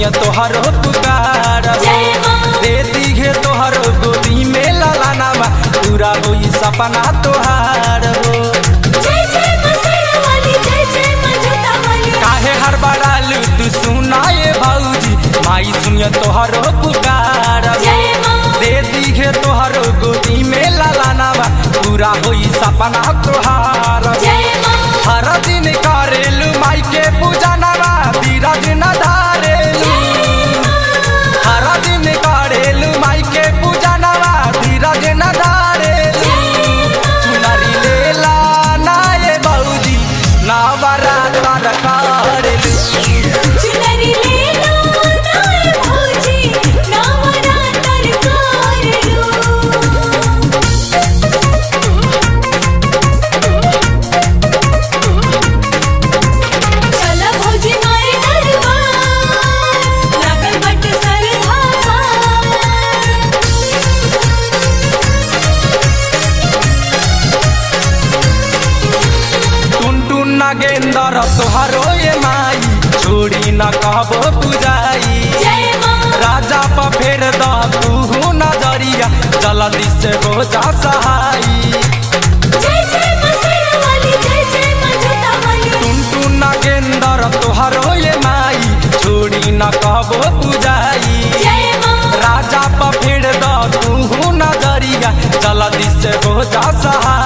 सुनिया तोहर पुकार दे दिहे तोहर गोदी में लालाना बा पूरा होई सपना तोहार हो। काहे हर बड़ालू तू सुनाए भौजी माई सुनिया तोहर पुकार दे दिहे तोहर गोदी में लालाना बा पूरा होई सपना तोहार। हर दिन करेलू माई के पूजा नवा धीरज न धारेलू हर दिन करेलू माई के पूजा नवा धीरज न धारेलू चुनरी लेला नाये भौजी नवरात्र करेलू नागेंद्र तोहरो ये माई छोड़ी न कहबो पूजाई राजा पर फेर द तू नजरिया जल्दी से हो जा सहाई। टुन नागेंद्र तोहरो ये माई छोड़ी न कहबो पूजाई राजा पर फेर द तू नजरिया जल्दी से हो जा सहाई।